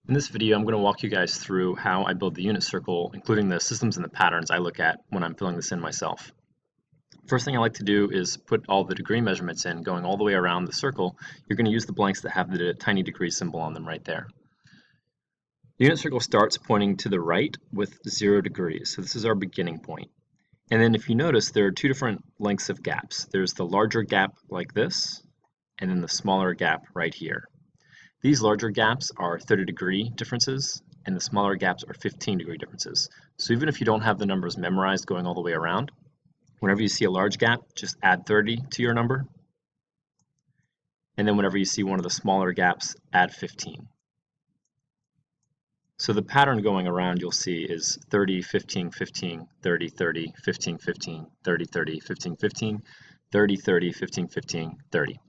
In this video, I'm going to walk you guys through how I build the unit circle, including the systems and the patterns I look at when I'm filling this in myself. First thing I like to do is put all the degree measurements in, going all the way around the circle. You're going to use the blanks that have the tiny degree symbol on them right there. The unit circle starts pointing to the right with 0 degrees, so this is our beginning point. And then if you notice, there are two different lengths of gaps. There's the larger gap like this, and then the smaller gap right here. These larger gaps are 30-degree differences, and the smaller gaps are 15-degree differences. So even if you don't have the numbers memorized going all the way around, whenever you see a large gap, just add 30 to your number. And then whenever you see one of the smaller gaps, add 15. So the pattern going around you'll see is 30, 15, 15, 30, 30, 15, 15, 30, 30, 15, 15, 30, 30, 15, 15, 30.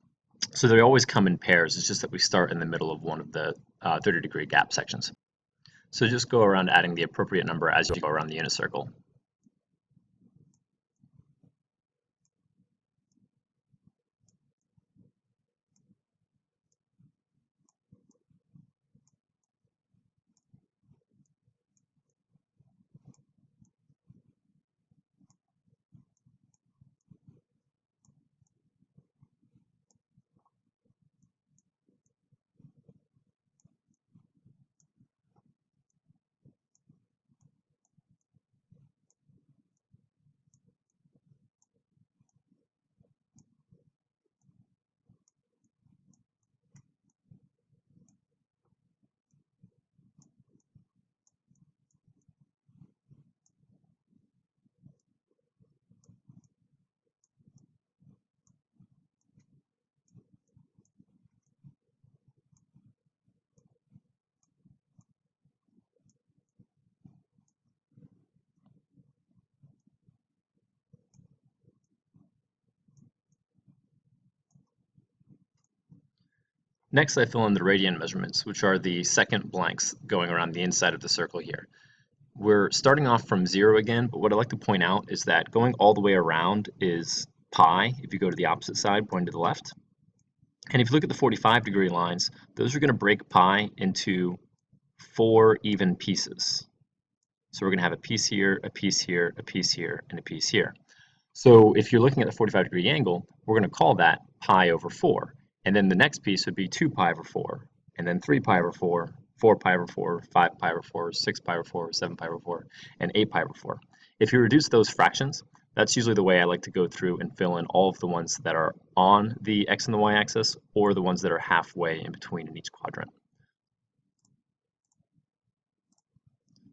So they always come in pairs. It's just that we start in the middle of one of the 30-degree gap sections. So just go around adding the appropriate number as you go around the unit circle. Next, I fill in the radian measurements, which are the second blanks going around the inside of the circle here. We're starting off from 0 again, but what I'd like to point out is that going all the way around is pi, if you go to the opposite side, pointing to the left. And if you look at the 45-degree lines, those are going to break pi into 4 even pieces. So we're going to have a piece here, a piece here, a piece here, and a piece here. So if you're looking at the 45-degree angle, we're going to call that pi over 4. And then the next piece would be 2 pi over 4, and then 3 pi over 4, 4 pi over 4, 5 pi over 4, 6 pi over 4, 7 pi over 4, and 8 pi over 4. If you reduce those fractions, that's usually the way I like to go through and fill in all of the ones that are on the x and the y axis, or the ones that are halfway in between in each quadrant.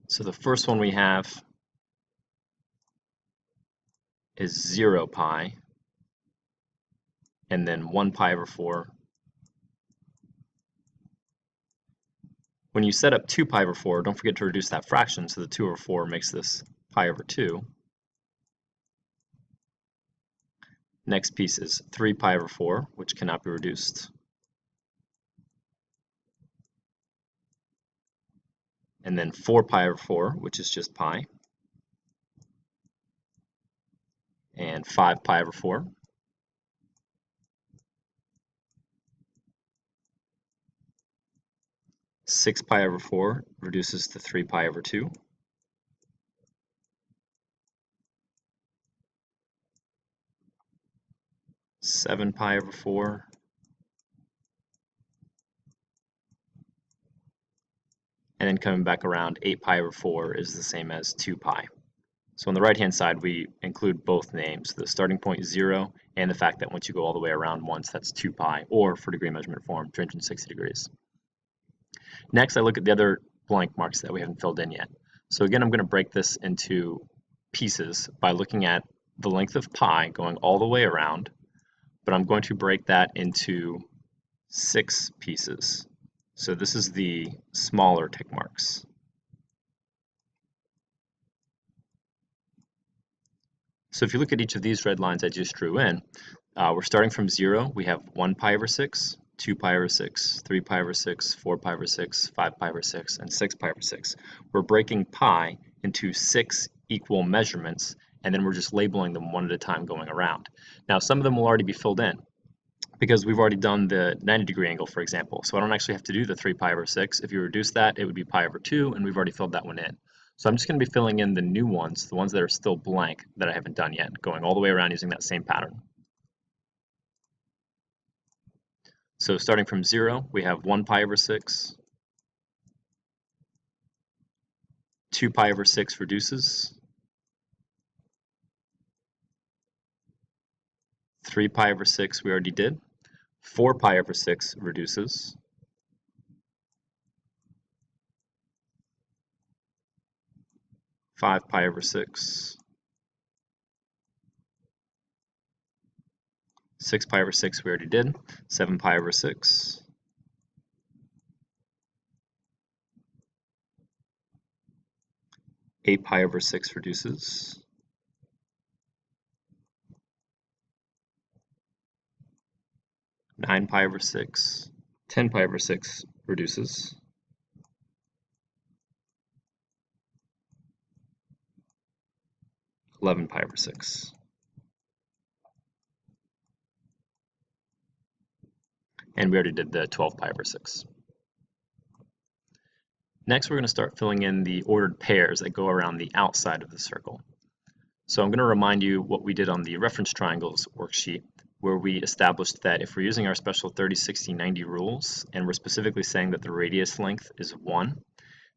So the first one we have is 0 pi, and then 1 pi over 4. When you set up 2 pi over 4, don't forget to reduce that fraction, so the 2 over 4 makes this pi over 2. Next piece is 3 pi over 4, which cannot be reduced. And then 4 pi over 4, which is just pi. And 5 pi over 4. Six pi over 4 reduces to 3 pi over 2. Seven pi over 4. And then coming back around, 8 pi over 4 is the same as 2 pi. So on the right-hand side, we include both names, the starting point 0, and the fact that once you go all the way around once, that's 2 pi, or for degree measurement form, 360 degrees. Next, I look at the other blank marks that we haven't filled in yet. So again, I'm going to break this into pieces by looking at the length of pi going all the way around, but I'm going to break that into 6 pieces. So this is the smaller tick marks. So if you look at each of these red lines I just drew in, we're starting from 0. We have 1 pi over 6, 2 pi over 6, 3 pi over 6, 4 pi over 6, 5 pi over 6, and 6 pi over 6. We're breaking pi into 6 equal measurements, and then we're just labeling them one at a time going around. Now some of them will already be filled in, because we've already done the 90-degree angle, for example. So I don't actually have to do the 3 pi over 6. If you reduce that, it would be pi over 2, and we've already filled that one in. So I'm just going to be filling in the new ones, the ones that are still blank that I haven't done yet, going all the way around using that same pattern. So starting from 0, we have 1 pi over 6, 2 pi over 6 reduces, 3 pi over 6 we already did, 4 pi over 6 reduces, 5 pi over 6, 6 pi over 6 we already did, 7 pi over 6, 8 pi over 6 reduces, 9 pi over 6, 10 pi over 6 reduces, 11 pi over 6. And we already did the 12 pi over 6. Next, we're going to start filling in the ordered pairs that go around the outside of the circle. So I'm going to remind you what we did on the reference triangles worksheet, where we established that if we're using our special 30, 60, 90 rules, and we're specifically saying that the radius length is 1,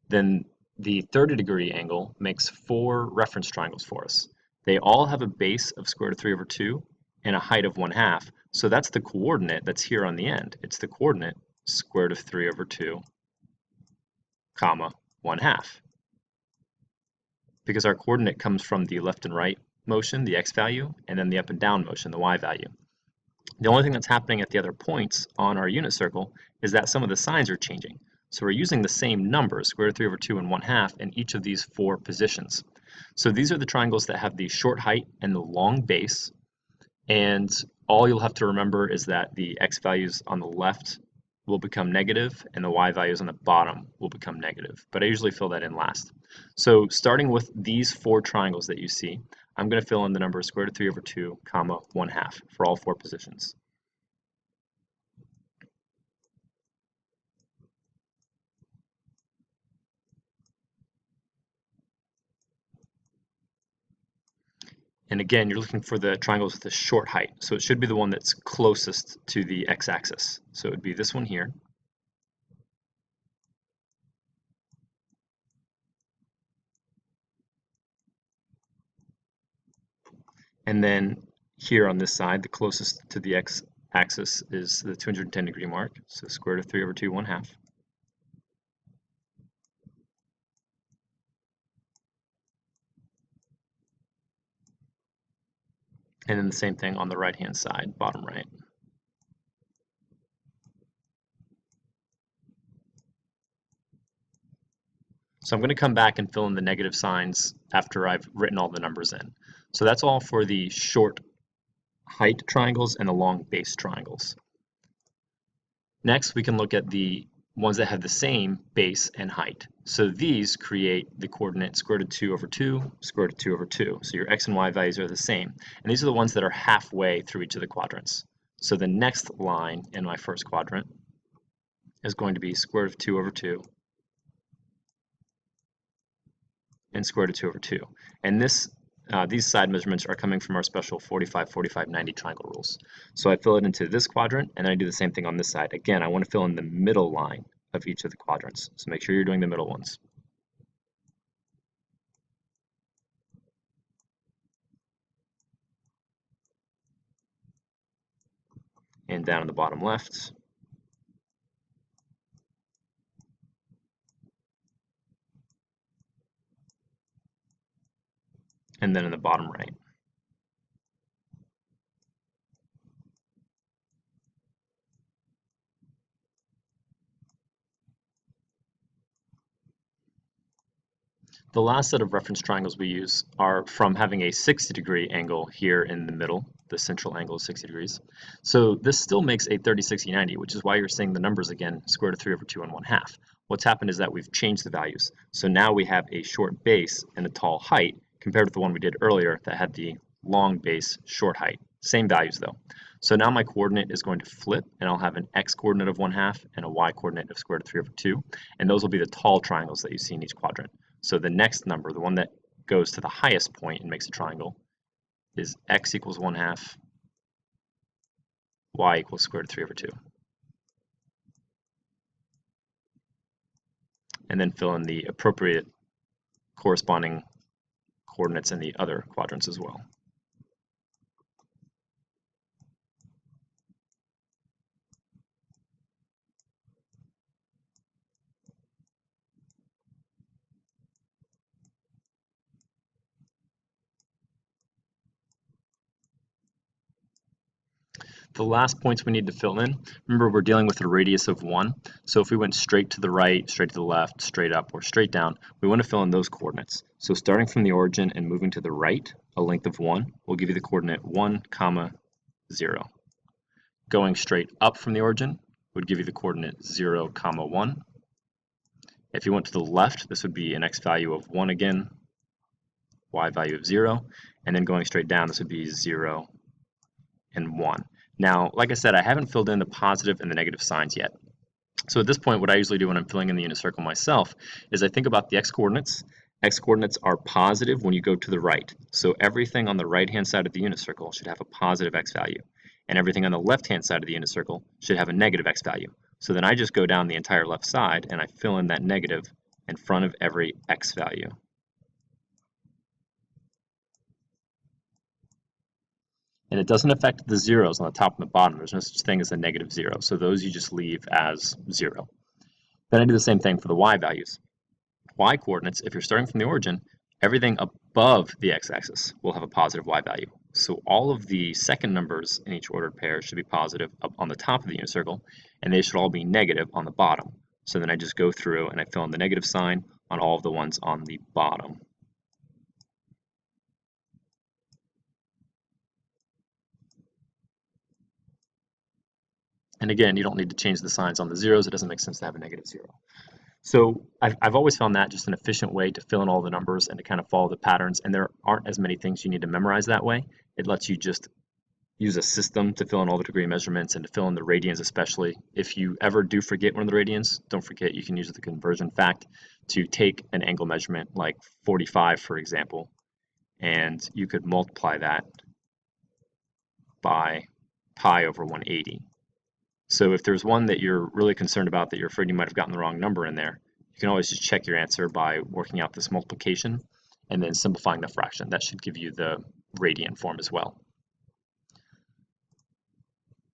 then the 30-degree angle makes 4 reference triangles for us. They all have a base of square root of 3 over 2 and a height of 1/2. So that's the coordinate that's here on the end. It's the coordinate square root of 3 over 2, comma, 1/2. Because our coordinate comes from the left and right motion, the x value, and then the up and down motion, the y value. The only thing that's happening at the other points on our unit circle is that some of the signs are changing. So we're using the same numbers, square root of 3 over 2 and 1/2, in each of these 4 positions. So these are the triangles that have the short height and the long base, and all you'll have to remember is that the x values on the left will become negative and the y values on the bottom will become negative, but I usually fill that in last. So starting with these 4 triangles that you see, I'm going to fill in the number square root of 3 over 2, comma, 1/2 for all 4 positions. And again, you're looking for the triangles with the short height, so it should be the one that's closest to the x-axis. So it would be this one here. And then here on this side, the closest to the x-axis is the 210-degree mark, so square root of 3 over 2, 1/2. And then the same thing on the right-hand side, bottom right. So I'm going to come back and fill in the negative signs after I've written all the numbers in. So that's all for the short height triangles and the long base triangles. Next, we can look at the ones that have the same base and height. So these create the coordinate square root of 2 over 2, square root of 2 over 2. So your x and y values are the same. And these are the ones that are halfway through each of the quadrants. So the next line in my first quadrant is going to be square root of 2 over 2 and square root of 2 over 2. And these side measurements are coming from our special 45, 45, 90 triangle rules. So I fill it into this quadrant, and then I do the same thing on this side. Again, I want to fill in the middle line of each of the quadrants. So make sure you're doing the middle ones. And down in the bottom left. And then in the bottom right. The last set of reference triangles we use are from having a 60-degree angle here in the middle. The central angle is 60 degrees. So this still makes a 30, 60, 90, which is why you're seeing the numbers again, square root of 3 over 2 and 1/2. What's happened is that we've changed the values. So now we have a short base and a tall height compared to the one we did earlier that had the long base, short height. Same values though. So now my coordinate is going to flip, and I'll have an x coordinate of 1/2 and a y coordinate of square root of 3/2, and those will be the tall triangles that you see in each quadrant. So the next number, the one that goes to the highest point and makes a triangle, is x equals 1/2, y equals square root of 3/2. And then fill in the appropriate corresponding coordinates in the other quadrants as well. The last points we need to fill in, remember we're dealing with a radius of 1, so if we went straight to the right, straight to the left, straight up, or straight down, we want to fill in those coordinates. So starting from the origin and moving to the right, a length of 1 will give you the coordinate 1, 0. Going straight up from the origin would give you the coordinate 0, 1. If you went to the left, this would be an x value of 1 again, y value of 0, and then going straight down, this would be 0 and 1. Now, like I said, I haven't filled in the positive and the negative signs yet. So at this point, what I usually do when I'm filling in the unit circle myself is I think about the x-coordinates. X-coordinates are positive when you go to the right. So everything on the right-hand side of the unit circle should have a positive x value. And everything on the left-hand side of the unit circle should have a negative x value. So then I just go down the entire left side and I fill in that negative in front of every x value. And it doesn't affect the zeros on the top and the bottom. There's no such thing as a negative 0. So those you just leave as 0. Then I do the same thing for the y values. Y coordinates, if you're starting from the origin, everything above the x-axis will have a positive y value. So all of the second numbers in each ordered pair should be positive up on the top of the unit circle, and they should all be negative on the bottom. So then I just go through and I fill in the negative sign on all of the ones on the bottom. And again, you don't need to change the signs on the zeros. It doesn't make sense to have a negative 0. So I've always found that just an efficient way to fill in all the numbers and to kind of follow the patterns. And there aren't as many things you need to memorize that way. It lets you just use a system to fill in all the degree measurements and to fill in the radians especially. If you ever do forget one of the radians, don't forget you can use the conversion fact to take an angle measurement like 45, for example, and you could multiply that by pi over 180. So if there's one that you're really concerned about that you're afraid you might have gotten the wrong number in there, you can always just check your answer by working out this multiplication and then simplifying the fraction. That should give you the radian form as well.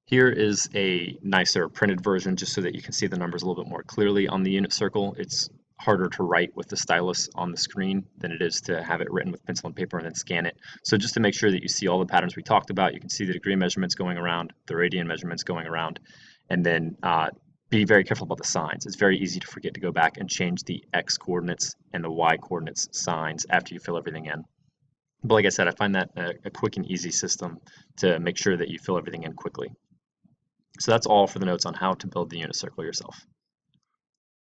Here is a nicer printed version just so that you can see the numbers a little bit more clearly on the unit circle. It's harder to write with the stylus on the screen than it is to have it written with pencil and paper and then scan it. So just to make sure that you see all the patterns we talked about, you can see the degree measurements going around, the radian measurements going around, and then be very careful about the signs. It's very easy to forget to go back and change the x coordinates and the y coordinates signs after you fill everything in. But like I said, I find that a quick and easy system to make sure that you fill everything in quickly. So that's all for the notes on how to build the unit circle yourself.